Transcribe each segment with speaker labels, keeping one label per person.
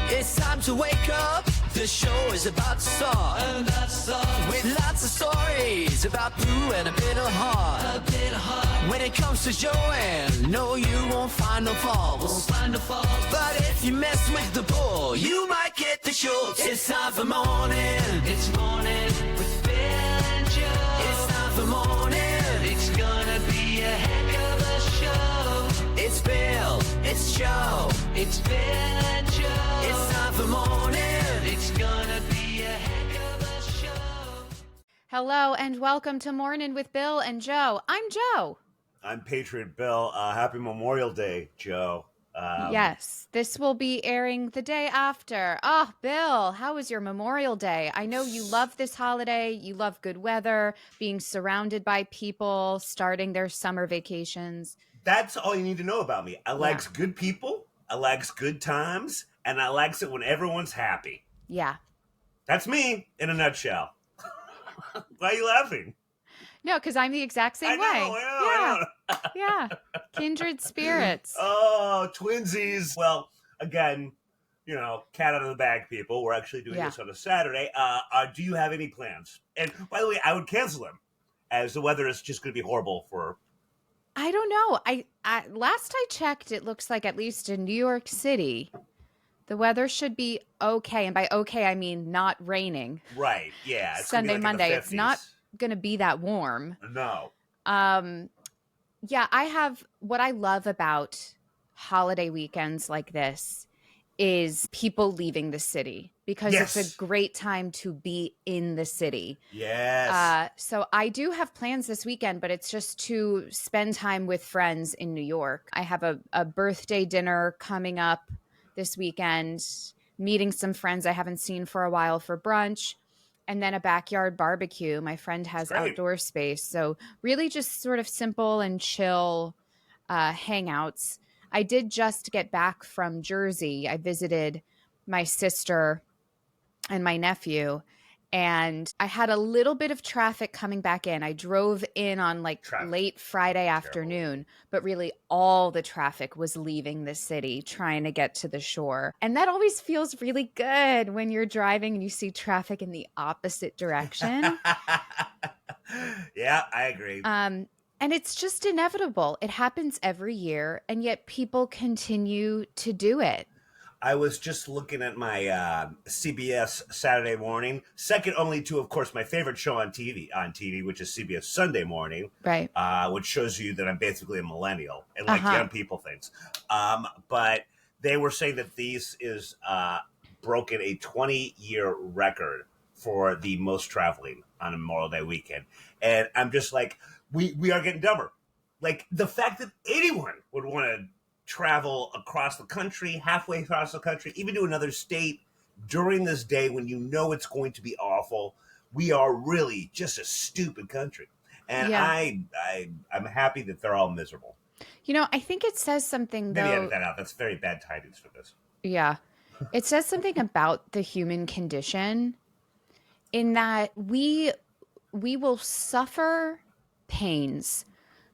Speaker 1: It's time to wake up. The show is about to start. With lots of stories about Pooh and a bit of heart. When it comes to Joanne, no, you won't find no faults. But if you mess with the bull, you might get the shorts. It's time for morning. It's morning with Bill and Joe. It's time for morning. It's gonna be a heck of a show. It's Bill. It's Joe. It's Bill and Joe. It's time for morning. It's gonna be a heck of a show.
Speaker 2: Hello and welcome to Mornin with Bill and Joe. I'm Joe.
Speaker 3: I'm Patriot Bill. Happy Memorial Day, Joe.
Speaker 2: Yes, this will be airing the day after. Oh, Bill, how was your Memorial Day? I know you love this holiday. You love good weather, being surrounded by people, starting their summer vacations.
Speaker 3: That's all you need to know about me. I likes good people, I likes good times, and I likes it when everyone's happy.
Speaker 2: Yeah.
Speaker 3: That's me in a nutshell. Why are you laughing?
Speaker 2: No, because I'm the exact same way.
Speaker 3: I know.
Speaker 2: Yeah. Kindred spirits.
Speaker 3: Oh, twinsies. Well, again, cat out of the bag, people. We're actually doing this on a Saturday. Do you have any plans? And by the way, I would cancel them, as the weather is just going to be horrible for...
Speaker 2: I don't know. I last I checked, it looks like at least in New York City, the weather should be okay. And by okay, I mean not raining.
Speaker 3: Right, yeah. It's
Speaker 2: Sunday,
Speaker 3: like
Speaker 2: Monday. It's not going to be that warm.
Speaker 3: No.
Speaker 2: Yeah, what I love about holiday weekends like this is people leaving the city because it's a great time to be in the city.
Speaker 3: Yes.
Speaker 2: So I do have plans this weekend, but it's just to spend time with friends in New York. I have a birthday dinner coming up this weekend, meeting some friends I haven't seen for a while for brunch, and then a backyard barbecue. My friend has outdoor space. So really just sort of simple and chill hangouts. I did just get back from Jersey. I visited my sister and my nephew, and I had a little bit of traffic coming back in. I drove in on late Friday afternoon, but really all the traffic was leaving the city trying to get to the shore. And that always feels really good when you're driving and you see traffic in the opposite direction.
Speaker 3: Yeah, I agree.
Speaker 2: And it's just inevitable. It happens every year, and yet people continue to do it.
Speaker 3: I was just looking at my CBS Saturday Morning, second only to, of course, my favorite show on TV, which is CBS Sunday Morning,
Speaker 2: right?
Speaker 3: Which shows you that I'm basically a millennial and like young people things. But they were saying that these is broken a 20-year record for the most traveling on a Memorial Day weekend, and I'm just like, we are getting dumber. Like the fact that anyone would want to travel across the country, halfway across the country, even to another state during this day when you know it's going to be awful. We are really just a stupid country. And I'm happy that they're all miserable.
Speaker 2: I think it says something, though.
Speaker 3: Maybe edit that out. That's very bad tidings for this.
Speaker 2: Yeah. It says something about the human condition in that we will suffer pains,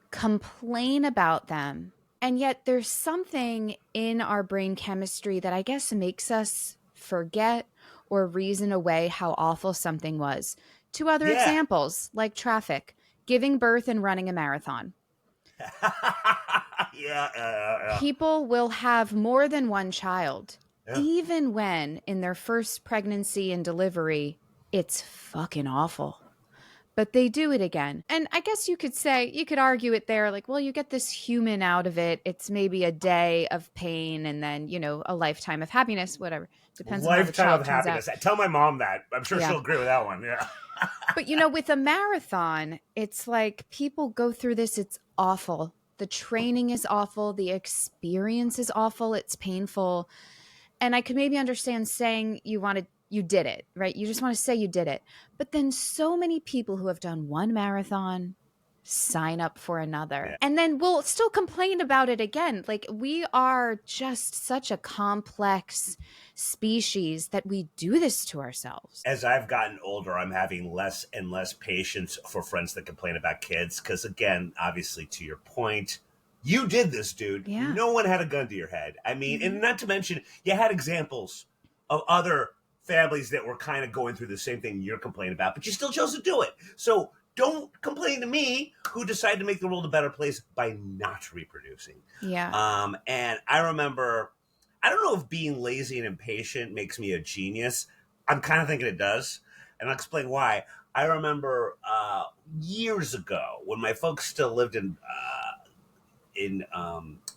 Speaker 2: complain about them, and yet there's something in our brain chemistry that I guess makes us forget or reason away how awful something was. Two other examples, like traffic, giving birth and running a marathon. People will have more than one child, even when in their first pregnancy and delivery, it's fucking awful. But they do it again. And I guess you could argue it there, like, well, you get this human out of it. It's maybe a day of pain and then, a lifetime of happiness, whatever. Depends on how the child turns out.
Speaker 3: Tell my mom that. I'm sure she'll agree with that one. Yeah.
Speaker 2: But, with a marathon, it's like people go through this. It's awful. The training is awful. The experience is awful. It's painful. And I could maybe understand saying you did it, right? You just want to say you did it. But then so many people who have done one marathon sign up for another and then we'll still complain about it again. Like we are just such a complex species that we do this to ourselves.
Speaker 3: As I've gotten older, I'm having less and less patience for friends that complain about kids. Because again, obviously to your point, you did this, dude.
Speaker 2: Yeah.
Speaker 3: No one had a gun to your head. I mean, and not to mention, you had examples of other families that were kind of going through the same thing you're complaining about, but you still chose to do it. So don't complain to me who decided to make the world a better place by not reproducing.
Speaker 2: Yeah.
Speaker 3: And I remember, I don't know if being lazy and impatient makes me a genius. I'm kind of thinking it does. And I'll explain why. I remember years ago when my folks still lived in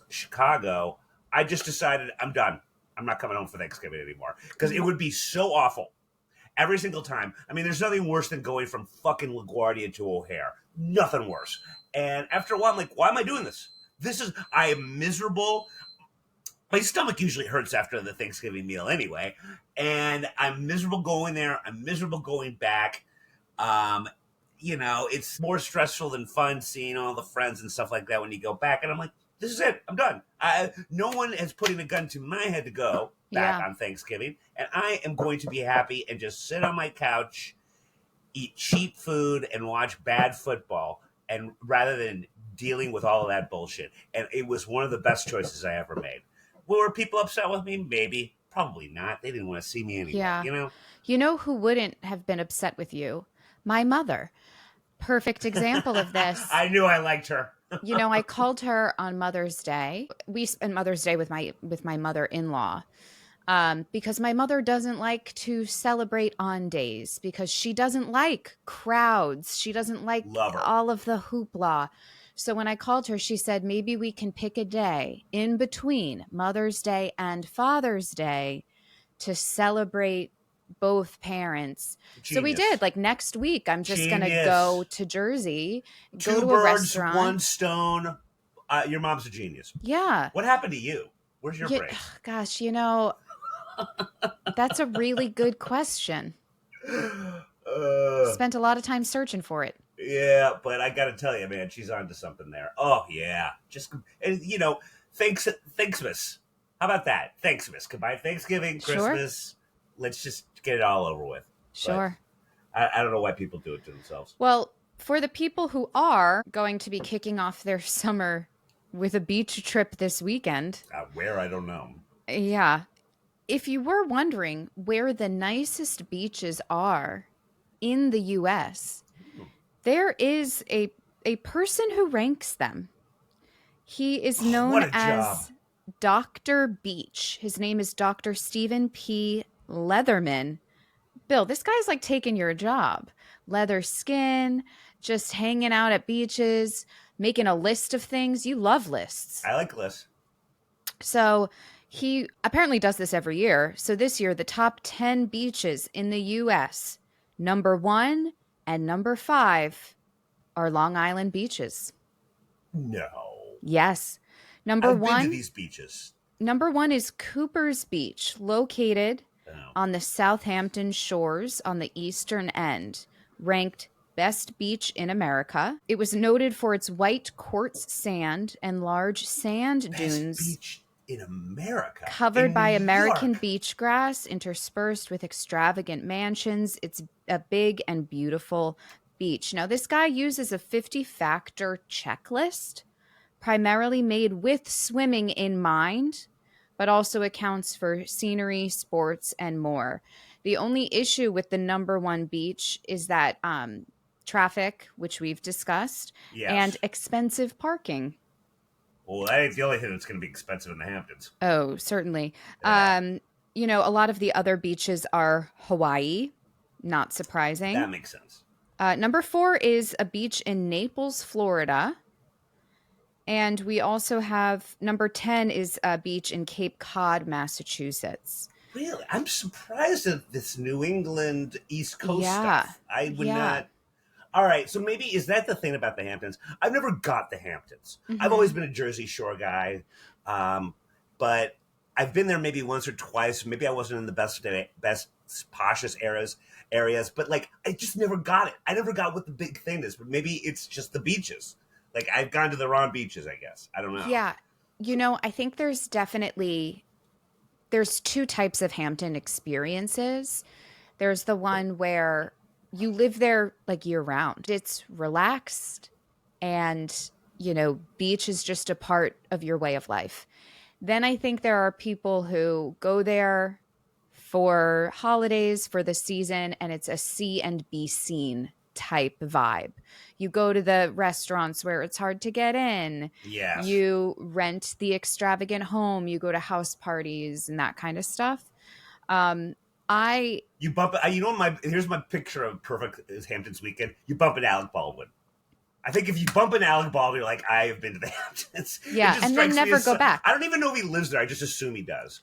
Speaker 3: Chicago, I just decided I'm done. I'm not coming home for Thanksgiving anymore because it would be so awful every single time. I mean, there's nothing worse than going from fucking LaGuardia to O'Hare. Nothing worse. And after a while, I'm like, why am I doing this? I am miserable. My stomach usually hurts after the Thanksgiving meal anyway. And I'm miserable going there. I'm miserable going back. Um, it's more stressful than fun seeing all the friends and stuff like that when you go back. And I'm like, this is it. I'm done. No one is putting a gun to my head to go back on Thanksgiving. And I am going to be happy and just sit on my couch, eat cheap food, and watch bad football. And rather than dealing with all of that bullshit. And it was one of the best choices I ever made. Were people upset with me? Maybe. Probably not. They didn't want to see me anyway.
Speaker 2: Yeah.
Speaker 3: You
Speaker 2: know who wouldn't have been upset with you? My mother. Perfect example of this.
Speaker 3: I knew I liked her.
Speaker 2: I called her on Mother's Day. We spent Mother's Day with my mother-in-law because my mother doesn't like to celebrate on days because she doesn't like crowds. She doesn't like all of the hoopla. So when I called her, she said, maybe we can pick a day in between Mother's Day and Father's Day to celebrate both parents. Genius. So we did. Like next week, I'm just going to go to Jersey, go to a restaurant.
Speaker 3: 2 birds, 1 stone. Your mom's a genius.
Speaker 2: Yeah.
Speaker 3: What happened to you? Where's your brain?
Speaker 2: Gosh, that's a really good question. Spent a lot of time searching for it.
Speaker 3: Yeah, but I got to tell you, man, she's onto something there. Oh, yeah. Thanksmas. How about that? Thanksmas. Combine Thanksgiving, Christmas. Sure. Let's just get it all over with.
Speaker 2: Sure.
Speaker 3: I don't know why people do it to themselves.
Speaker 2: Well, for the people who are going to be kicking off their summer with a beach trip this weekend.
Speaker 3: Where? I don't know.
Speaker 2: Yeah. If you were wondering where the nicest beaches are in the U.S., there is a person who ranks them. He is known as Dr. Beach. His name is Dr. Stephen P. Leatherman. Bill, this guy's like taking your job. Leather skin, just hanging out at beaches, making a list of things. You love lists.
Speaker 3: I like lists.
Speaker 2: So he apparently does this every year. So this year, the top 10 beaches in the U.S., number 1 and number 5 are Long Island beaches.
Speaker 3: No.
Speaker 2: Yes. Number
Speaker 3: I've
Speaker 2: 1.
Speaker 3: Been to these beaches.
Speaker 2: Number 1 is Cooper's Beach, located on the Southampton shores on the eastern end, ranked best beach in America. It was noted for its white quartz sand and large sand dunes.
Speaker 3: Best beach in America.
Speaker 2: Covered by American beach grass, interspersed with extravagant mansions. It's a big and beautiful beach. Now, this guy uses a 50-factor checklist, primarily made with swimming in mind, but also accounts for scenery, sports, and more. The only issue with the number 1 beach is that traffic, which we've discussed, and expensive parking.
Speaker 3: Well, that ain't the only thing that's going to be expensive in the Hamptons.
Speaker 2: Oh, certainly. Yeah. A lot of the other beaches are Hawaii. Not surprising.
Speaker 3: That makes sense.
Speaker 2: Number 4 is a beach in Naples, Florida. And we also have number 10 is a beach in Cape Cod, Massachusetts.
Speaker 3: Really? I'm surprised at this New England East Coast stuff. I would not. All right. So maybe is that the thing about the Hamptons? I've never got the Hamptons. Mm-hmm. I've always been a Jersey Shore guy. But I've been there maybe once or twice. Maybe I wasn't in the best poshest areas. But like, I just never got it. I never got what the big thing is. But maybe it's just the beaches. Like, I've gone to the wrong beaches, I guess. I don't know.
Speaker 2: Yeah. I think there's 2 types of Hampton experiences. There's the one where you live there like year round. It's relaxed and, beach is just a part of your way of life. Then I think there are people who go there for holidays, for the season, and it's a see and be seen type vibe. You go to the restaurants where it's hard to get in.
Speaker 3: Yes.
Speaker 2: You rent the extravagant home. You go to house parties and that kind of stuff.
Speaker 3: You bump it. Here's my picture of perfect Hamptons weekend. You bump into Alec Baldwin. I think if you bump into Alec Baldwin, you're like, I have been to the Hamptons.
Speaker 2: Yeah, and then never go back.
Speaker 3: I don't even know if he lives there. I just assume he does.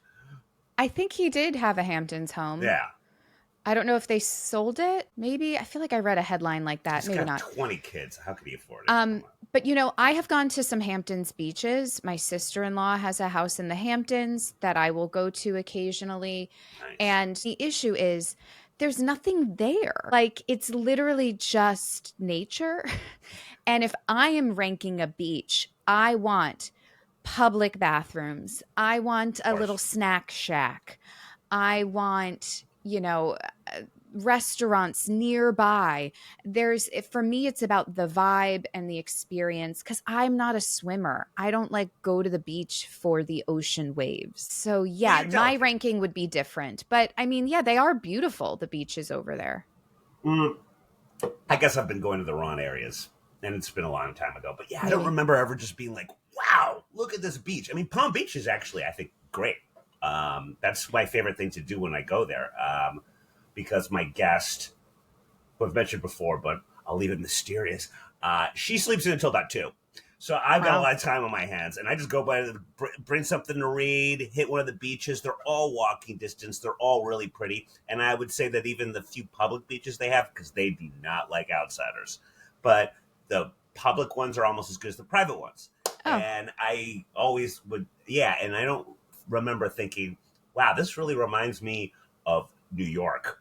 Speaker 2: I think he did have a Hamptons home.
Speaker 3: Yeah.
Speaker 2: I don't know if they sold it. Maybe. I feel like I read a headline like that.
Speaker 3: He's
Speaker 2: Maybe
Speaker 3: got
Speaker 2: not.
Speaker 3: 20 kids. How could he afford it?
Speaker 2: But I have gone to some Hamptons beaches. My sister-in-law has a house in the Hamptons that I will go to occasionally.
Speaker 3: Nice.
Speaker 2: And the issue is there's nothing there. Like, it's literally just nature. And if I am ranking a beach, I want public bathrooms. I want a little snack shack. I want, restaurants nearby. For me, it's about the vibe and the experience, because I'm not a swimmer. I don't go to the beach for the ocean waves. So yeah, my ranking would be different. But I mean, yeah, they are beautiful, the beaches over there.
Speaker 3: I guess I've been going to the wrong areas, and it's been a long time ago. But yeah, I don't remember ever just being like, wow, look at this beach. I mean, Palm Beach is actually, I think, great. That's my favorite thing to do when I go there. Because my guest, who I've mentioned before, but I'll leave it mysterious, she sleeps in until about 2. So I've got a lot of time on my hands, and I just go by, bring something to read, hit one of the beaches. They're all walking distance. They're all really pretty. And I would say that even the few public beaches they have, because they do not like outsiders, but the public ones are almost as good as the private ones. Oh. And I always would, and I don't remember thinking, wow, this really reminds me of New York.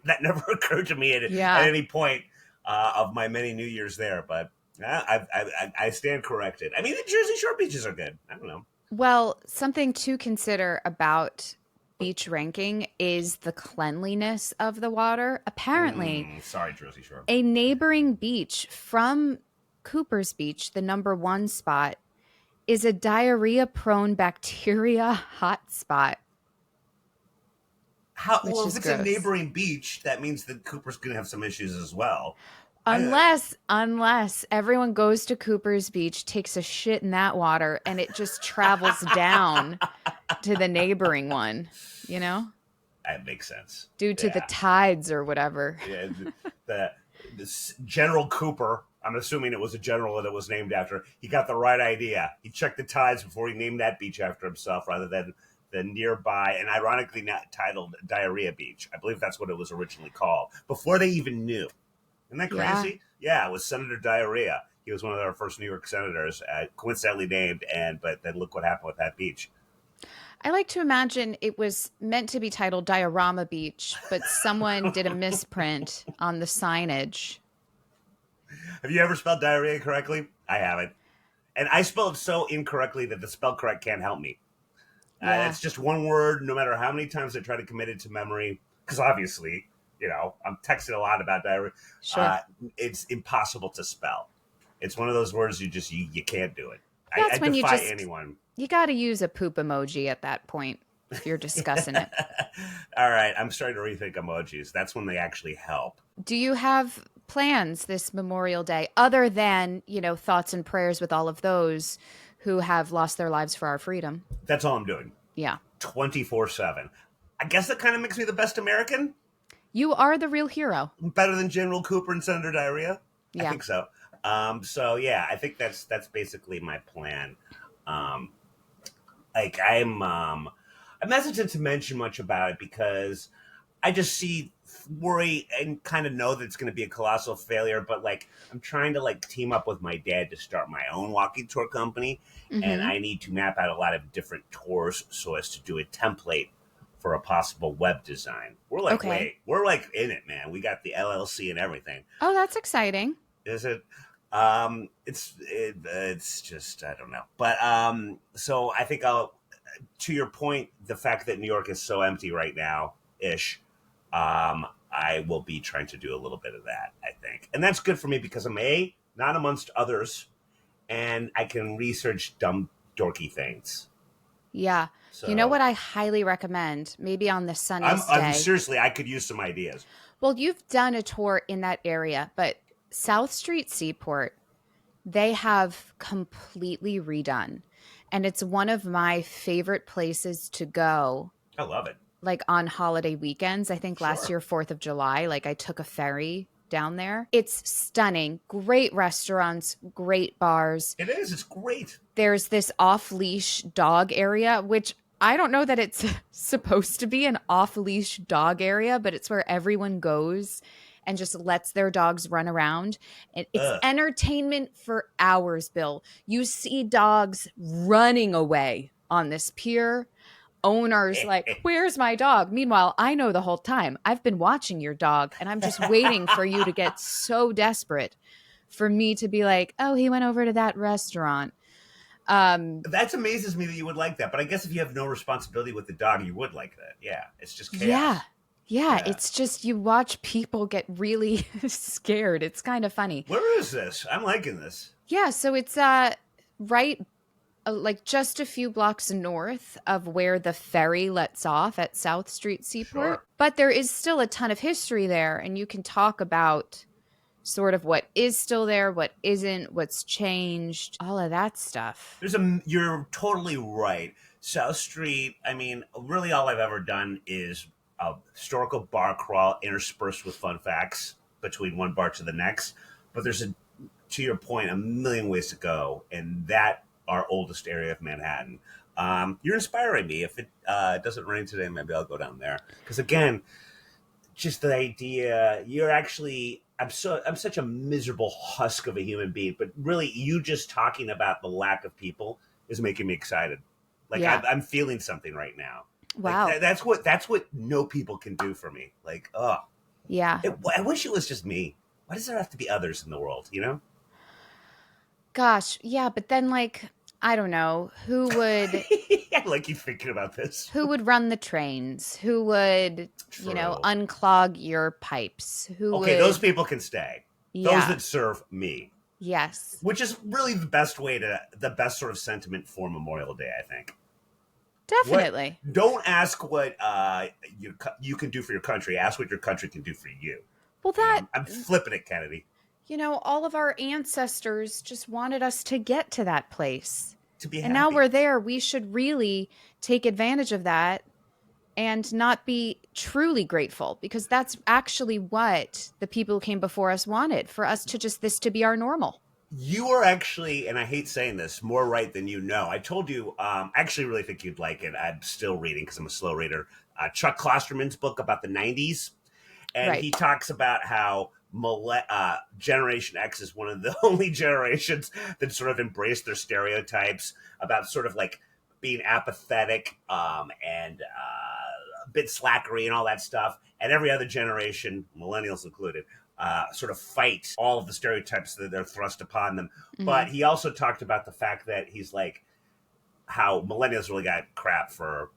Speaker 3: That never occurred to me at any point of my many New Years there, but I stand corrected. I mean, the Jersey Shore beaches are good. I don't know.
Speaker 2: Well, something to consider about beach ranking is the cleanliness of the water. Apparently,
Speaker 3: sorry, Jersey Shore.
Speaker 2: A neighboring beach from Cooper's Beach, the number 1 spot, is a diarrhea-prone bacteria hotspot.
Speaker 3: If it's a neighboring beach, that means that Cooper's going to have some issues as well.
Speaker 2: Unless everyone goes to Cooper's Beach, takes a shit in that water, and it just travels down to the neighboring one,
Speaker 3: That makes sense.
Speaker 2: Due to the tides or whatever.
Speaker 3: Yeah, the General Cooper, I'm assuming it was a general that it was named after, he got the right idea. He checked the tides before he named that beach after himself rather than the nearby and ironically not titled Diarrhea Beach. I believe that's what it was originally called before they even knew. Isn't that crazy? Yeah, it was Senator Diarrhea. He was one of our first New York senators, coincidentally named, but then look what happened with that beach.
Speaker 2: I like to imagine it was meant to be titled Diorama Beach, but someone did a misprint on the signage.
Speaker 3: Have you ever spelled diarrhea correctly? I haven't. And I spelled so incorrectly that the spell correct can't help me. It's just one word, no matter how many times I try to commit it to memory, because obviously, I'm texting a lot about diarrhea.
Speaker 2: Sure.
Speaker 3: It's impossible to spell. It's one of those words you can't do it.
Speaker 2: That's when
Speaker 3: defy anyone.
Speaker 2: You got to use a poop emoji at that point if you're discussing it.
Speaker 3: All right, I'm starting to rethink emojis. That's when they actually help.
Speaker 2: Do you have plans this Memorial Day other than, thoughts and prayers with all of those who have lost their lives for our freedom?
Speaker 3: That's all I'm doing.
Speaker 2: Yeah.
Speaker 3: 24/7. I guess that kind of makes me the best American.
Speaker 2: You are the real hero.
Speaker 3: Better than General Cooper and Senator Diarrhea?
Speaker 2: Yeah.
Speaker 3: I think so. I think that's basically my plan. I'm hesitant to mention much about it because I just worry and kind of know that it's going to be a colossal failure, but I'm trying to team up with my dad to start my own walking tour company. Mm-hmm. And I need to map out a lot of different tours so as to do a template for a possible web design. We're we're in it, man. We got the LLC and everything.
Speaker 2: Oh, that's exciting.
Speaker 3: Is it? It's just, I don't know. But, so I think to your point, the fact that New York is so empty right now ish, I will be trying to do a little bit of that, I think. And that's good for me because I'm not amongst others, and I can research dumb, dorky things.
Speaker 2: Yeah. You know
Speaker 3: So
Speaker 2: what I highly recommend? Maybe on the sunniest
Speaker 3: I'm
Speaker 2: day.
Speaker 3: seriously, I could use some ideas.
Speaker 2: Well, you've done a tour in that area, but South Street Seaport, they have completely redone. And it's one of my favorite places to go,
Speaker 3: I love it.
Speaker 2: like on holiday weekends. I think last
Speaker 3: Sure.
Speaker 2: year, 4th of July, like I took a ferry down there. It's stunning. Great restaurants, great bars.
Speaker 3: It is. It's great.
Speaker 2: There's this off leash dog area, which I don't know that it's supposed to be an off leash dog area, but it's where everyone goes and just lets their dogs run around. And it's
Speaker 3: Ugh.
Speaker 2: entertainment for hours, Bill. You see dogs running away on this pier. Owners like, where's my dog? Meanwhile, I know the whole time I've been watching your dog and I'm just waiting for you to get so desperate for me to be like, oh, he went over to that restaurant.
Speaker 3: That amazes me that you would like that. But I guess if you have no responsibility with the dog, you would like that. Yeah. It's just chaos.
Speaker 2: Yeah.
Speaker 3: Yeah.
Speaker 2: It's just you watch people get really scared. It's kind of funny.
Speaker 3: Where is this? I'm liking this.
Speaker 2: Yeah, so it's right like just a few blocks north of where the ferry lets off at South Street Seaport.
Speaker 3: Sure.
Speaker 2: But there is still a ton of history there, and you can talk about sort of what is still there, what isn't, what's changed, all of that stuff.
Speaker 3: You're totally right. South Street, I mean, really all I've ever done is a historical bar crawl interspersed with fun facts between one bar to the next. But there's to your point, a million ways to go, and that our oldest area of Manhattan. You're inspiring me. If it doesn't rain today, maybe I'll go down there. Because again, just the idea, I'm such a miserable husk of a human being, but really you just talking about the lack of people is making me excited. Like
Speaker 2: Yeah.
Speaker 3: I'm feeling something right now.
Speaker 2: Wow.
Speaker 3: Like, that's what no people can do for me. Like,
Speaker 2: Yeah.
Speaker 3: I wish it was just me. Why does there have to be others in the world, you know?
Speaker 2: Gosh, yeah, but then like I don't know, who would
Speaker 3: I like you thinking about this.
Speaker 2: who would run the trains? Who would,
Speaker 3: True.
Speaker 2: unclog your pipes?
Speaker 3: Okay, those people can stay.
Speaker 2: Yeah.
Speaker 3: Those that serve me.
Speaker 2: Yes.
Speaker 3: Which is really the best sort of sentiment for Memorial Day, I think.
Speaker 2: Definitely.
Speaker 3: Don't ask what you can do for your country. Ask what your country can do for you.
Speaker 2: Well, that,
Speaker 3: I'm flipping it, Kennedy.
Speaker 2: all of our ancestors just wanted us to get to that place.
Speaker 3: To be
Speaker 2: and
Speaker 3: happy.
Speaker 2: now we're there. We should really take advantage of that and not be truly grateful, because that's actually what the people who came before us wanted, for us to just this to be our normal.
Speaker 3: You are actually, and I hate saying this, more right than you know. I told you, I actually really think you'd like it. I'm still reading because I'm a slow reader. Chuck Klosterman's book about the 90s. And
Speaker 2: Right.
Speaker 3: he talks about how Generation X is one of the only generations that sort of embrace their stereotypes about sort of like being apathetic and a bit slackery and all that stuff. And every other generation, millennials included, sort of fight all of the stereotypes that are thrust upon them. Mm-hmm. But he also talked about the fact that he's like, how millennials really got crap for,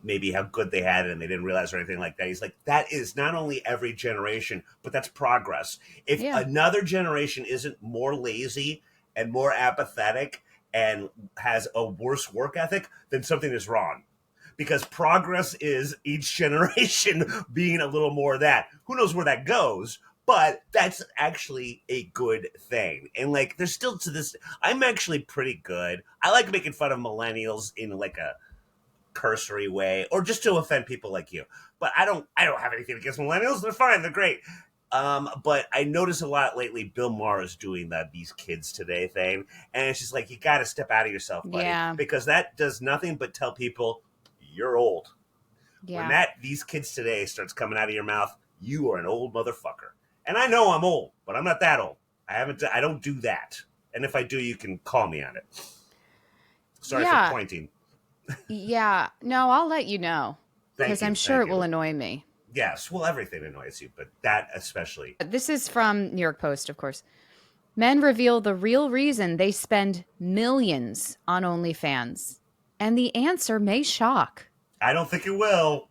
Speaker 3: maybe how good they had it and they didn't realize or anything like that. He's like, that is not only every generation, but that's progress. If another generation isn't more lazy and more apathetic and has a worse work ethic, then something is wrong. Because progress is each generation being a little more of that. Who knows where that goes? But that's actually a good thing. And like, there's still to this, I'm actually pretty good. I like making fun of millennials in like a cursory way, or just to offend people like you. But I don't have anything against millennials. They're fine. They're great. But I notice a lot lately, Bill Maher is doing these kids today thing. And it's just like, you got to step out of yourself, buddy.
Speaker 2: Yeah.
Speaker 3: Because that does nothing but tell people you're old.
Speaker 2: Yeah.
Speaker 3: When these kids today starts coming out of your mouth, you are an old motherfucker. And I know I'm old, but I'm not that old. I don't do that. And if I do, you can call me on it. Sorry for pointing.
Speaker 2: Yeah. No, I'll let you know. Because I'm sure it will annoy me.
Speaker 3: Yes. Well, everything annoys you, but that especially.
Speaker 2: This is from New York Post, of course. Men reveal the real reason they spend millions on OnlyFans. And the answer may shock.
Speaker 3: I don't think it will.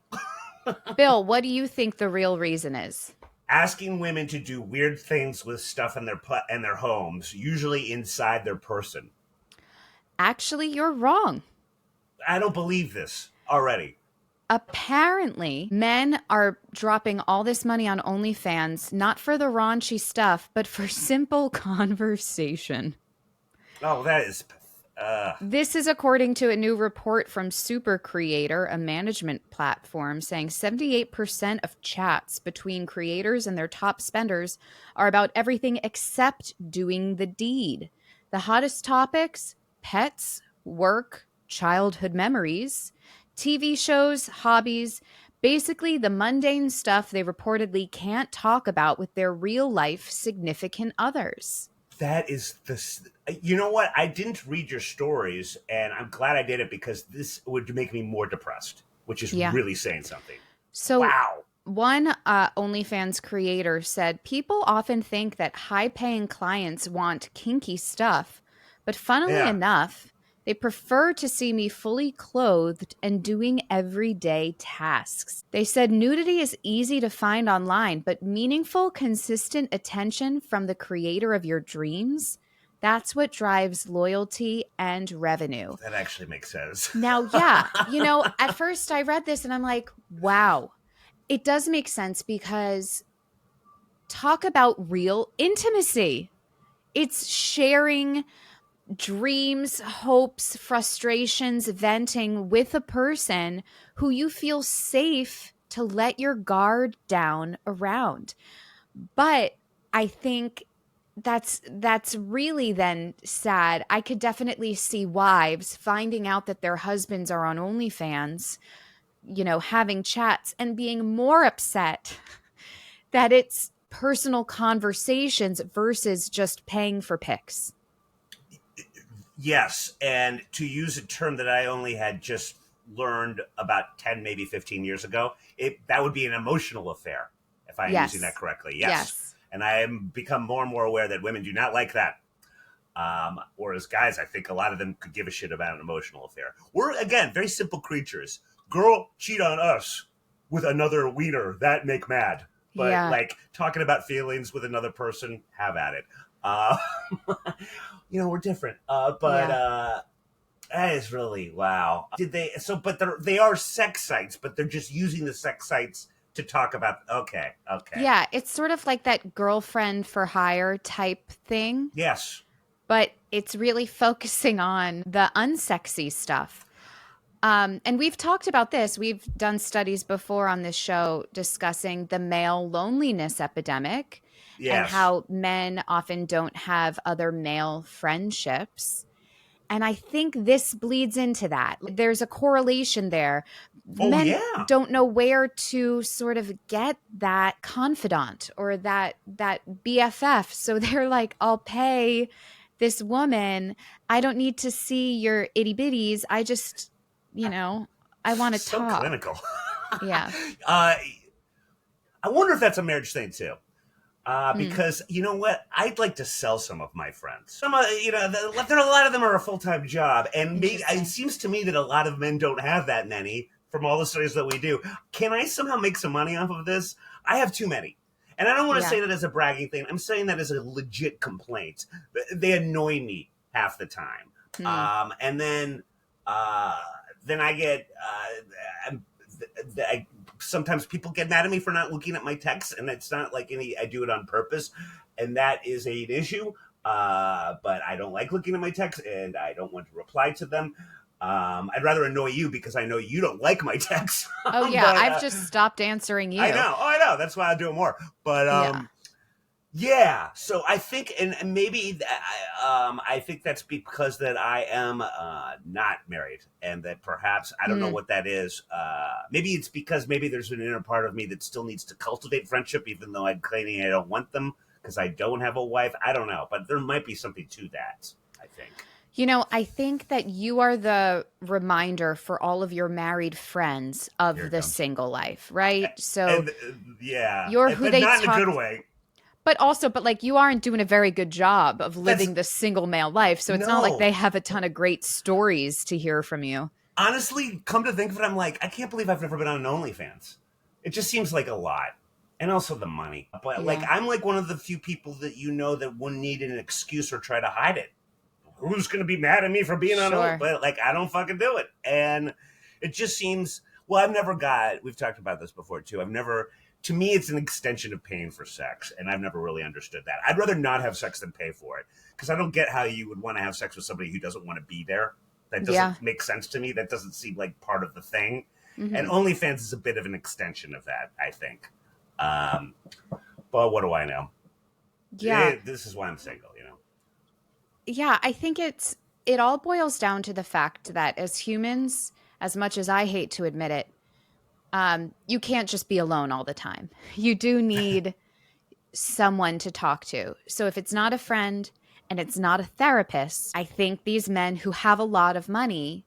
Speaker 2: Bill, what do you think the real reason is?
Speaker 3: Asking women to do weird things with stuff in their homes, usually inside their person.
Speaker 2: Actually, you're wrong.
Speaker 3: I don't believe this already.
Speaker 2: Apparently, men are dropping all this money on OnlyFans, not for the raunchy stuff, but for simple conversation.
Speaker 3: Oh, that is.
Speaker 2: This is according to a new report from Super Creator, a management platform, saying 78% of chats between creators and their top spenders are about everything except doing the deed. The hottest topics: pets, work, childhood memories, TV shows, hobbies, basically the mundane stuff they reportedly can't talk about with their real life significant others.
Speaker 3: That is the. You know what? I didn't read your stories, and I'm glad I did it because this would make me more depressed, which is
Speaker 2: Yeah.
Speaker 3: really saying something.
Speaker 2: So,
Speaker 3: Wow.
Speaker 2: one OnlyFans creator said people often think that high paying clients want kinky stuff, but funnily
Speaker 3: Yeah.
Speaker 2: enough, they prefer to see me fully clothed and doing everyday tasks. They said nudity is easy to find online, but meaningful, consistent attention from the creator of your dreams, that's what drives loyalty and revenue.
Speaker 3: That actually makes sense.
Speaker 2: Now, yeah, at first I read this and I'm like, wow, it does make sense because talk about real intimacy. It's sharing dreams, hopes, frustrations, venting with a person who you feel safe to let your guard down around. But I think that's really then sad. I could definitely see wives finding out that their husbands are on OnlyFans, having chats and being more upset that it's personal conversations versus just paying for pics.
Speaker 3: Yes, and to use a term that I only had just learned about 10, maybe 15 years ago, that would be an emotional affair, if I am using that correctly. Yes. And I am become more and more aware that women do not like that. Whereas guys, I think a lot of them could give a shit about an emotional affair. We're, again, very simple creatures. Girl, cheat on us with another wiener, that make mad. But like talking about feelings with another person, have at it. We're different. That is really wow. Did they? So, but they are sex sites, but they're just using the sex sites to talk about. Okay.
Speaker 2: Yeah, it's sort of like that girlfriend for hire type thing.
Speaker 3: Yes.
Speaker 2: But it's really focusing on the unsexy stuff. And we've talked about this. We've done studies before on this show discussing the male loneliness epidemic and how men often don't have other male friendships. And I think this bleeds into that. There's a correlation there. Men don't know where to sort of get that confidant or that BFF. So they're like, I'll pay this woman. I don't need to see your itty bitties. I just, I want to talk.
Speaker 3: So clinical.
Speaker 2: Yeah.
Speaker 3: I wonder if that's a marriage thing too. Because you know what, I'd like to sell some of my friends. Some, there are a lot of them are a full-time job, and maybe it seems to me that a lot of men don't have that many. From all the studies that we do, can I somehow make some money off of this? I have too many, and I don't want to say that as a bragging thing. I'm saying that as a legit complaint. They annoy me half the time, and then I get. Sometimes people get mad at me for not looking at my texts, and it's not like I do it on purpose, and that is an issue. But I don't like looking at my texts, and I don't want to reply to them. I'd rather annoy you because I know you don't like my texts.
Speaker 2: Oh yeah, but, I've just stopped answering you.
Speaker 3: I know. That's why I do it more. But yeah. So I think, and maybe I think that's because that I am not married, and that perhaps I don't know what that is. Maybe it's because maybe there's an inner part of me that still needs to cultivate friendship, even though I'm claiming I don't want them because I don't have a wife. I don't know, but there might be something to that, I think.
Speaker 2: I think that you are the reminder for all of your married friends of the single life, right? So you're who they
Speaker 3: not in a good way.
Speaker 2: But you aren't doing a very good job of living the single male life. So it's not like they have a ton of great stories to hear from you.
Speaker 3: Honestly, come to think of it, I'm like, I can't believe I've never been on an OnlyFans. It just seems like a lot. And also the money. But I'm like one of the few people that that wouldn't need an excuse or try to hide it. who's going to be mad at me for being on
Speaker 2: Sure.
Speaker 3: but like, I don't fucking do it. And it just seems, we've talked about this before too. To me, it's an extension of paying for sex. And I've never really understood that. I'd rather not have sex than pay for it. Because I don't get how you would want to have sex with somebody who doesn't want to be there. That doesn't make sense to me. That doesn't seem like part of the thing. Mm-hmm. And OnlyFans is a bit of an extension of that, I think. But what do I know?
Speaker 2: Yeah.
Speaker 3: This is why I'm single, you know?
Speaker 2: Yeah, I think it all boils down to the fact that as humans, as much as I hate to admit it, you can't just be alone all the time. You do need someone to talk to. So if it's not a friend and it's not a therapist, I think these men who have a lot of money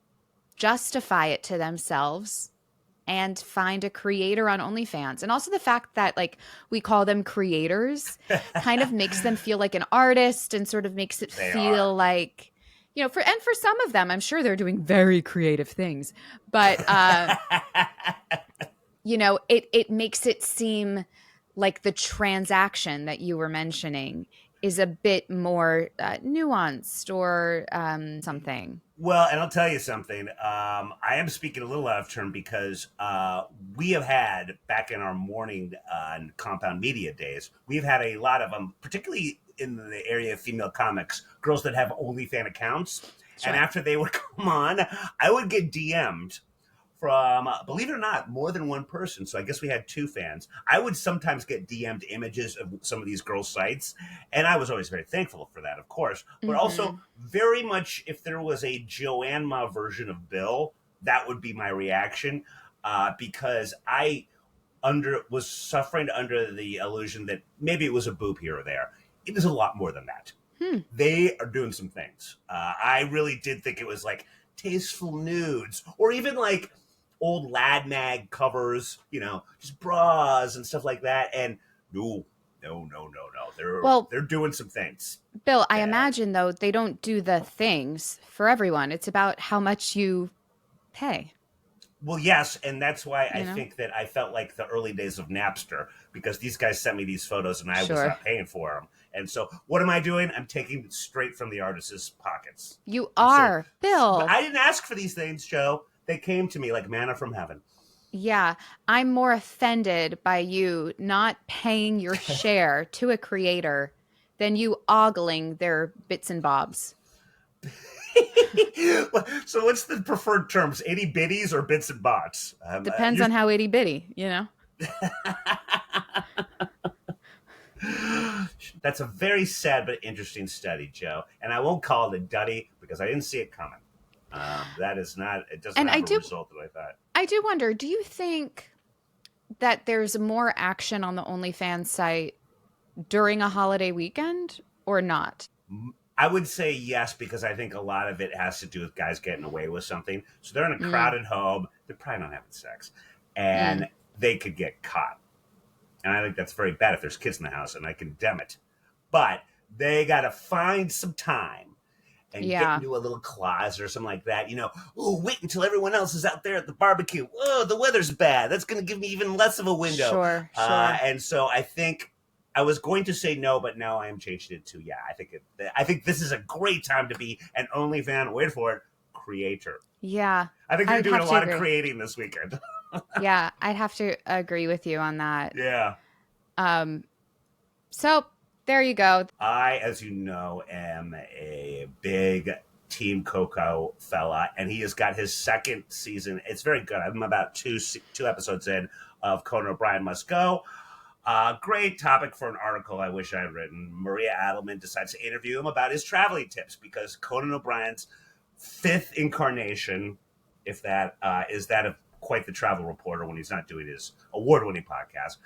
Speaker 2: justify it to themselves and find a creator on OnlyFans. And also the fact that like we call them creators kind of makes them feel like an artist and sort of makes it feel like, you know, for some of them, I'm sure they're doing very creative things, but you know, it makes it seem like the transaction that you were mentioning is a bit more nuanced or something.
Speaker 3: Well, and I'll tell you something. I am speaking a little out of turn because we have had, back in our Morning Compound Media days, we've had a lot of them, particularly in the area of female comics, girls that have OnlyFans accounts. Sure. And after they would come on, I would get DM'd from, believe it or not, more than one person. So I guess we had two fans. I would sometimes get DM'd images of some of these girls' sites. And I was always very thankful for that, of course. But also very much, if there was a Joanne version of Bill, that would be my reaction. Because I was suffering under the illusion that maybe it was a boob here or there. It was a lot more than that. They are doing some things. I really did think it was like tasteful nudes, or even like old lad mag covers, you know, just bras and stuff like that. And no. They're doing some things.
Speaker 2: Bill, I imagine though they don't do the things for everyone. It's about how much you pay.
Speaker 3: Well, yes, and that's why I think that I felt like the early days of Napster, because these guys sent me these photos and I was not paying for them. And so what am I doing? I'm taking it straight from the artist's pockets.
Speaker 2: You are, Bill.
Speaker 3: But I didn't ask for these things, Joe. They came to me like manna from heaven.
Speaker 2: Yeah, I'm more offended by you not paying your share to a creator than you ogling their bits and bobs.
Speaker 3: So what's the preferred terms? Itty bitties or bits and bots?
Speaker 2: Depends on how itty bitty, you know?
Speaker 3: That's a very sad but interesting study, Joe. And I won't call it a duddy because I didn't see it coming. That is not, it doesn't have a result that I thought.
Speaker 2: I do wonder, do you think that there's more action on the OnlyFans site during a holiday weekend or not?
Speaker 3: I would say yes, because I think a lot of it has to do with guys getting away with something. So they're in a crowded home. They're probably not having sex. And they could get caught. And I think that's very bad if there's kids in the house, and I condemn it. But they got to find some time and get into a little closet or something like that. You know, wait until everyone else is out there at the barbecue. Oh, the weather's bad. That's going to give me even less of a window.
Speaker 2: Sure.
Speaker 3: And so I think I was going to say no, but now I am changing it to I think this is a great time to be an OnlyFans, wait for it, creator.
Speaker 2: Yeah.
Speaker 3: I think you're doing a lot of creating this weekend.
Speaker 2: Yeah, I'd have to agree with you on that.
Speaker 3: Yeah.
Speaker 2: So there you go.
Speaker 3: I, as you know, am a big Team Coco fella, and he has got his second season. It's very good. I'm about two episodes in of Conan O'Brien Must Go. Great topic for an article I wish I had written. Maria Adelman decides to interview him about his traveling tips, because Conan O'Brien's fifth incarnation, if that is that of quite the travel reporter when he's not doing his award-winning podcast.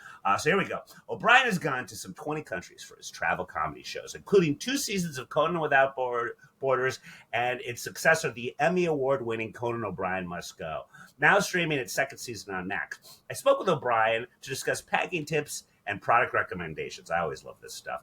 Speaker 3: So here we go. O'Brien has gone to some 20 countries for his travel comedy shows, including 2 seasons of Conan Without Borders and its successor, the Emmy Award-winning Conan O'Brien Must Go, now streaming its second season on Max. I spoke with O'Brien to discuss packing tips and product recommendations. I always love this stuff.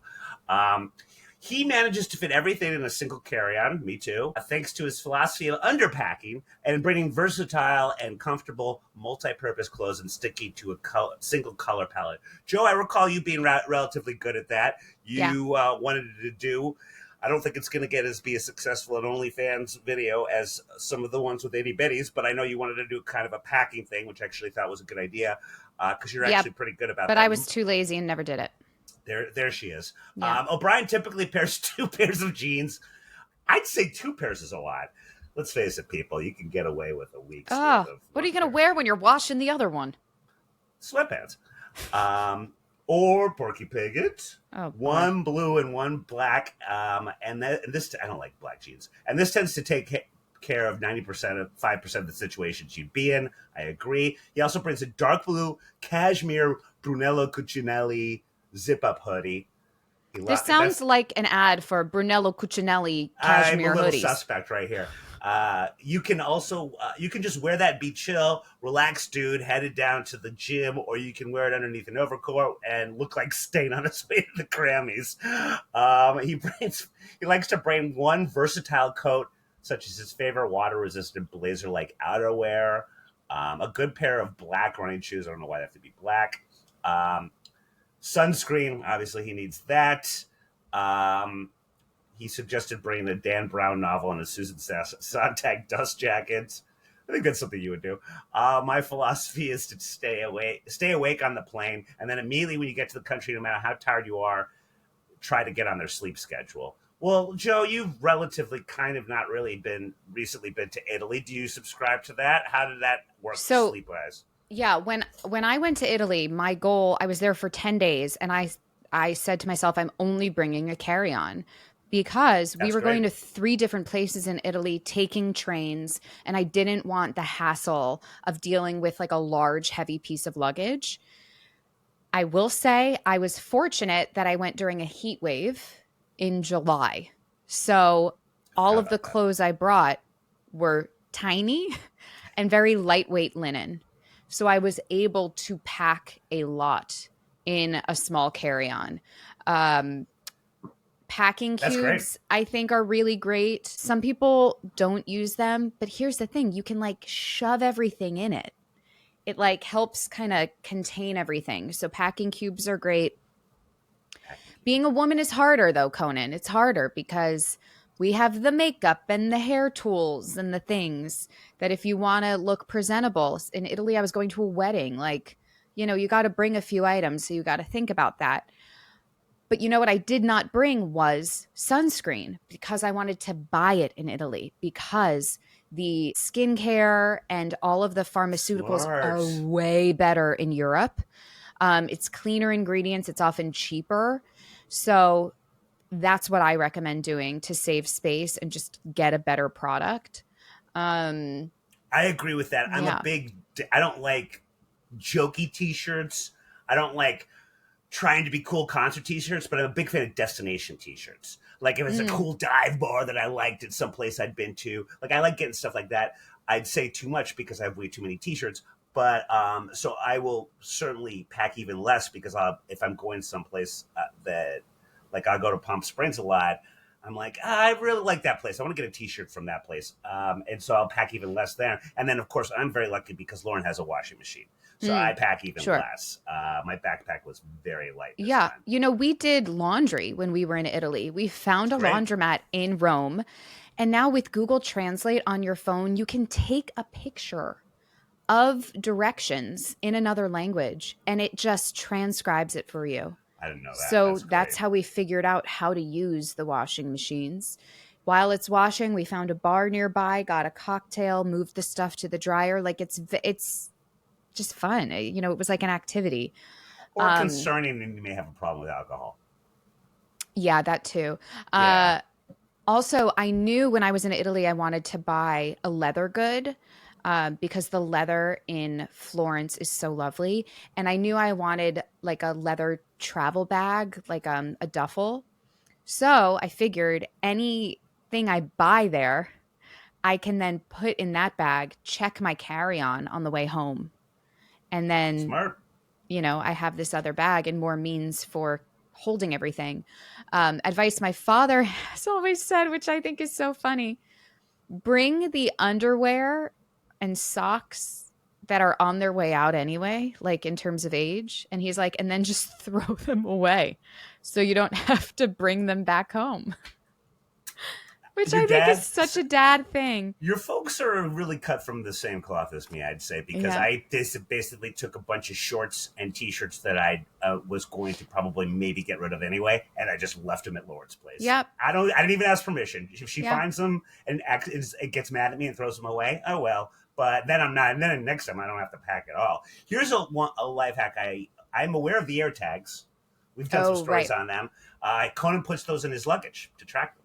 Speaker 3: He manages to fit everything in a single carry-on, me too, thanks to his philosophy of underpacking and bringing versatile and comfortable multi-purpose clothes and sticking to a single color palette. Joe, I recall you being relatively good at that. You wanted to do I don't think it's going to be as successful an OnlyFans video as some of the ones with itty bitties, but I know you wanted to do kind of a packing thing, which I actually thought was a good idea because you're actually pretty good about
Speaker 2: but
Speaker 3: that.
Speaker 2: I was too lazy and never did it.
Speaker 3: There she is.
Speaker 2: Yeah.
Speaker 3: O'Brien typically pairs 2 pairs of jeans. I'd say 2 pairs is a lot. Let's face it, people. You can get away with a week's worth of.
Speaker 2: What are you going to wear when you're washing the other one?
Speaker 3: Sweatpants. Or Porky Piglet.
Speaker 2: Oh,
Speaker 3: one blue and one black. And this, I don't like black jeans. And this tends to take care of 90% of 5% of the situations you'd be in. I agree. He also brings a dark blue cashmere Brunello Cucinelli zip-up hoodie.
Speaker 2: This sounds like an ad for Brunello Cucinelli cashmere
Speaker 3: I'm a little
Speaker 2: hoodies.
Speaker 3: Suspect right here. You can also you can just wear that, be chill, relaxed dude headed down to the gym, or you can wear it underneath an overcoat and look like Stain on his way to the Grammys. He likes to bring one versatile coat, such as his favorite water-resistant blazer-like outerwear, a good pair of black running shoes. I don't know why they have to be black. Sunscreen, obviously he needs that. He suggested bringing a Dan Brown novel and a Susan Sontag dust jacket. I think that's something you would do. My philosophy is to stay awake on the plane, and then immediately when you get to the country, no matter how tired you are, try to get on their sleep schedule. Well, Joe, you've relatively kind of not really recently been to Italy. Do you subscribe to that? How did that work sleep-wise?
Speaker 2: Yeah, when I went to Italy, my goal, I was there for 10 days, and I said to myself, I'm only bringing a carry-on because we were going to 3 different places in Italy, taking trains, and I didn't want the hassle of dealing with like a large, heavy piece of luggage. I will say I was fortunate that I went during a heat wave in July. So all of the clothes I brought were tiny and very lightweight linen. So I was able to pack a lot in a small carry-on. Packing cubes, I think, are really great. Some people don't use them, but here's the thing. You can like shove everything in it. It like helps kind of contain everything. So packing cubes are great. Being a woman is harder though, Conan. It's harder because we have the makeup and the hair tools and the things that if you want to look presentable. In Italy, I was going to a wedding. Like, you know, you got to bring a few items. So you got to think about that. But you know what I did not bring was sunscreen because I wanted to buy it in Italy because the skincare and all of the pharmaceuticals are way better in Europe. It's cleaner ingredients. It's often cheaper. So that's what I recommend doing to save space and just get a better product.
Speaker 3: I agree with that. I don't like jokey t-shirts. I don't like trying to be cool concert t-shirts, but I'm a big fan of destination t-shirts. Like if it's a cool dive bar that I liked at some place I'd been to, like I like getting stuff like that. I'd say too much because I have way too many t-shirts, but so I will certainly pack even less because if I'm going someplace that, like I'll go to Palm Springs a lot, I'm like, I really like that place. I want to get a t-shirt from that place. And so I'll pack even less there. And then, of course, I'm very lucky because Lauren has a washing machine. So I pack even less. My backpack was very light this time.
Speaker 2: You know, we did laundry when we were in Italy. We found a laundromat in Rome. And now with Google Translate on your phone, you can take a picture of directions in another language, and it just transcribes it for you.
Speaker 3: I didn't know that.
Speaker 2: So that's how we figured out how to use the washing machines. While it's washing, we found a bar nearby, got a cocktail, moved the stuff to the dryer. Like it's just fun. You know, it was like an activity.
Speaker 3: Or concerning, and you may have a problem with alcohol.
Speaker 2: Yeah, that too. Also, I knew when I was in Italy, I wanted to buy a leather good because the leather in Florence is so lovely. And I knew I wanted like a leather travel bag, like a duffel. So I figured anything I buy there, I can then put in that bag, check my carry-on the way home. And then,
Speaker 3: smart.
Speaker 2: You know, I have this other bag and more means for holding everything. Advice my father has always said, which I think is so funny. Bring the underwear and socks that are on their way out anyway, like in terms of age. And he's like, and then just throw them away so you don't have to bring them back home. Which
Speaker 3: Your
Speaker 2: I think is
Speaker 3: dad?
Speaker 2: such a dad thing.
Speaker 3: Your folks are really cut from the same cloth as me, I'd say, because
Speaker 2: Yeah.
Speaker 3: I basically took a bunch of shorts and T-shirts that I was going to probably maybe get rid of anyway, and I just left them at Laura's place.
Speaker 2: Yep.
Speaker 3: I didn't even ask permission. If she
Speaker 2: Yeah.
Speaker 3: finds them and it gets mad at me and throws them away, oh well. But then I'm not. And then next time I don't have to pack at all. Here's a life hack. I'm aware of the air tags. We've done some stories on them. Conan puts those in his luggage to track them,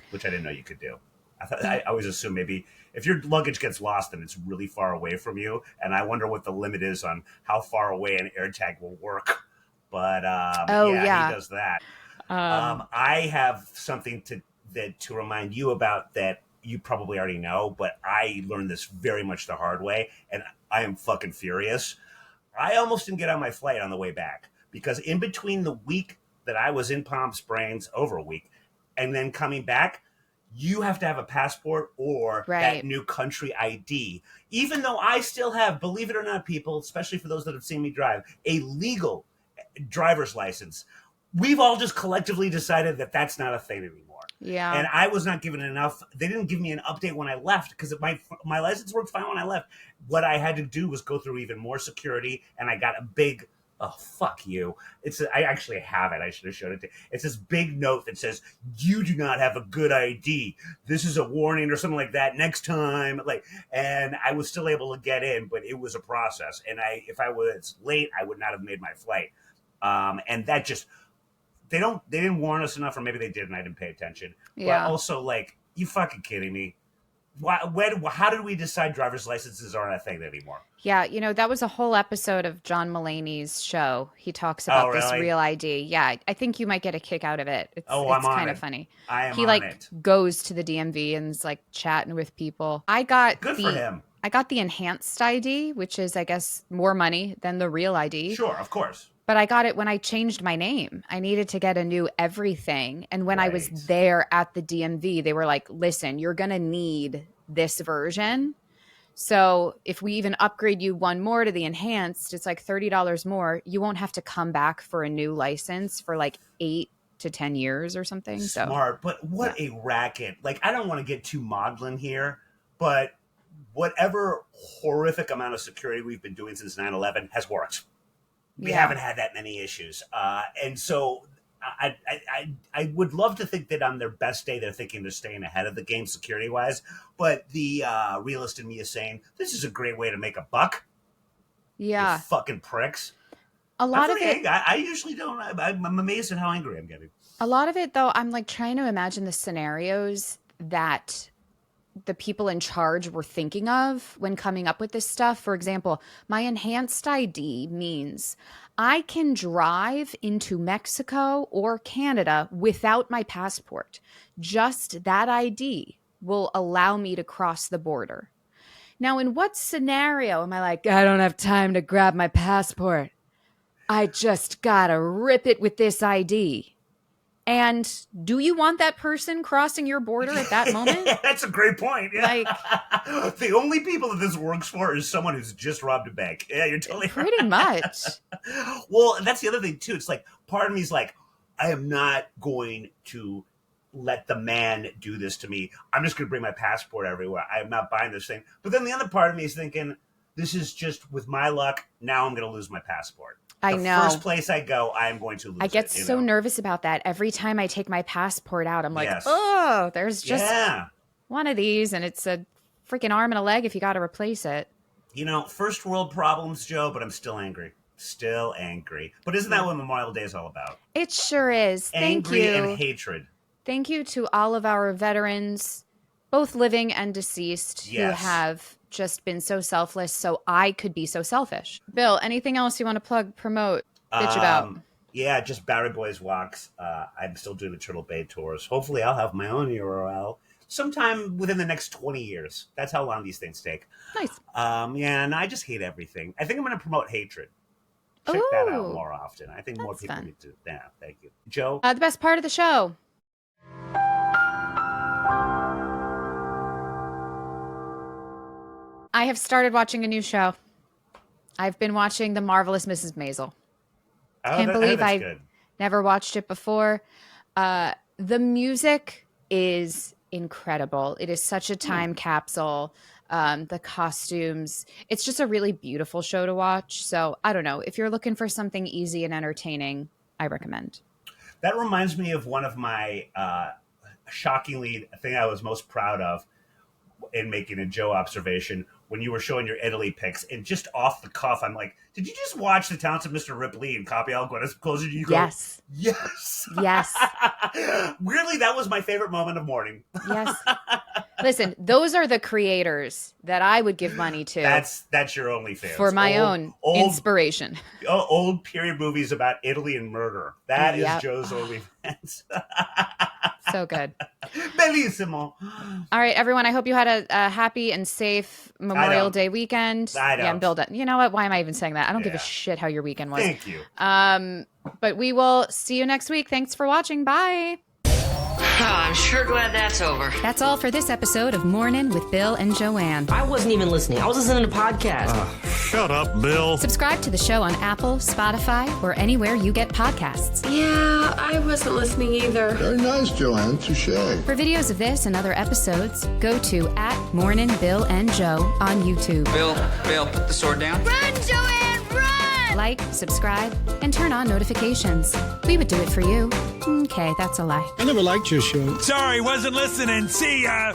Speaker 3: which I didn't know you could do. I always assume maybe if your luggage gets lost and it's really far away from you, and I wonder what the limit is on how far away an AirTag will work. But he does that. I have something to remind you about that you probably already know, but I learned this very much the hard way, and I am fucking furious. I almost didn't get on my flight on the way back because in between the week that I was in Palm Springs, over a week, and then coming back, you have to have a passport or that new country ID. Even though I still have, believe it or not, people, especially for those that have seen me drive, a legal driver's license. We've all just collectively decided that that's not a thing anymore.
Speaker 2: Yeah.
Speaker 3: And I was not given enough. They didn't give me an update when I left because my license worked fine when I left. What I had to do was go through even more security, and I got a big... Oh, fuck you. I actually have it. I should have showed it to you. It's this big note that says, you do not have a good ID. This is a warning or something like that. Next time. And I was still able to get in, but it was a process. And if I was late, I would not have made my flight. And that just, they didn't warn us enough, or maybe they did and I didn't pay attention.
Speaker 2: Yeah.
Speaker 3: But also, you fucking kidding me? How did we decide driver's licenses aren't a thing anymore?
Speaker 2: Yeah, that was a whole episode of John Mulaney's show. He talks about this Real ID. Yeah, I think you might get a kick out of it. It's kind of funny.
Speaker 3: I am
Speaker 2: he
Speaker 3: on it.
Speaker 2: goes to the DMV and is chatting with people. I got
Speaker 3: Good for him.
Speaker 2: I got the enhanced ID, which is, I guess, more money than the Real ID.
Speaker 3: Sure, of course.
Speaker 2: But I got it when I changed my name. I needed to get a new everything. And when I was there at the DMV, they were like, listen, you're going to need this version. So if we even upgrade you one more to the enhanced, it's like $30 more. You won't have to come back for a new license for 8 to 10 years or something.
Speaker 3: Smart. But what a racket. I don't want to get too maudlin here, but whatever horrific amount of security we've been doing since 9/11 has worked. We haven't had that many issues. And so I would love to think that on their best day, they're thinking they're staying ahead of the game security-wise. But the realist in me is saying, this is a great way to make a buck.
Speaker 2: Yeah.
Speaker 3: You fucking pricks.
Speaker 2: A lot of it.
Speaker 3: I usually don't. I'm amazed at how angry I'm getting.
Speaker 2: A lot of it, though, I'm trying to imagine the scenarios that the people in charge were thinking of when coming up with this stuff. For example, my enhanced ID means I can drive into Mexico or Canada without my passport. Just that ID will allow me to cross the border. Now, in what scenario am I I don't have time to grab my passport. I just gotta rip it with this ID. And do you want that person crossing your border at that moment?
Speaker 3: That's a great point. Yeah. The only people that this works for is someone who's just robbed a bank. Yeah, you're totally
Speaker 2: pretty much.
Speaker 3: Well, that's the other thing too. It's part of me is I am not going to let the man do this to me. I'm just going to bring my passport everywhere. I am not buying this thing. But then the other part of me is thinking, this is just with my luck. Now I'm going to lose my passport.
Speaker 2: I know.
Speaker 3: First place I go, I am going to lose it.
Speaker 2: I get so nervous about that. Every time I take my passport out, I'm
Speaker 3: Yes.
Speaker 2: oh, there's just one of these, and it's a freaking arm and a leg if you got to replace it.
Speaker 3: First world problems, Joe, but I'm still angry. Still angry. But isn't that what Memorial Day is all about?
Speaker 2: It sure is. Thank you.
Speaker 3: Angry and hatred.
Speaker 2: Thank you to all of our veterans, both living and deceased, who have just been so selfless so I could be so selfish. Bill, anything else you want to plug, promote, bitch about?
Speaker 3: Yeah, just Barry Boys Walks. I'm still doing the Turtle Bay tours. Hopefully I'll have my own URL sometime within the next 20 years. That's how long these things take.
Speaker 2: Nice.
Speaker 3: And I just hate everything. I think I'm going to promote hatred. Check that out more often. I think more people need to. Yeah, thank you. Joe?
Speaker 2: The best part of the show. I have started watching a new show. I've been watching The Marvelous Mrs. Maisel. Can't believe I never watched it before. The music is incredible. It is such a time capsule. The costumes, it's just a really beautiful show to watch. So I don't know, if you're looking for something easy and entertaining, I recommend.
Speaker 3: That reminds me of one of my shockingly thing I was most proud of in making a Joe observation when you were showing your Italy pics, and just off the cuff, I'm like, did you just watch The Talented Mr. Ripley and copy Al Gwyneth's closer? You go,
Speaker 2: Yes.
Speaker 3: Yes.
Speaker 2: Yes.
Speaker 3: Weirdly, that was my favorite moment of Morning.
Speaker 2: Yes. Listen, those are the creators that I would give money to.
Speaker 3: That's your OnlyFans.
Speaker 2: For my own inspiration.
Speaker 3: Old period movies about Italy and murder. That is Joe's OnlyFans.
Speaker 2: So good.
Speaker 3: Bellissimo.
Speaker 2: All right, everyone. I hope you had a happy and safe Memorial Day weekend.
Speaker 3: I don't.
Speaker 2: Yeah, Bill. You know what? Why am I even saying that? I don't give a shit how your weekend was.
Speaker 3: Thank you.
Speaker 2: But we will see you next week. Thanks for watching. Bye.
Speaker 4: I'm sure glad that's over.
Speaker 2: That's all for this episode of Mornin' with Bill and Joanne.
Speaker 4: I wasn't even listening. I was listening to podcasts.
Speaker 5: Shut up, Bill.
Speaker 2: Subscribe to the show on Apple, Spotify, or anywhere you get podcasts.
Speaker 6: Yeah, I wasn't listening either.
Speaker 7: Very nice, Joanne. Touché.
Speaker 2: For videos of this and other episodes, go to @MorninBillAndJoe on YouTube.
Speaker 8: Bill, put the sword down.
Speaker 6: Run, Joanne, run!
Speaker 2: Like, subscribe, and turn on notifications. We would do it for you. Okay, that's a lie.
Speaker 5: I never liked your show. Sorry, wasn't listening. See ya.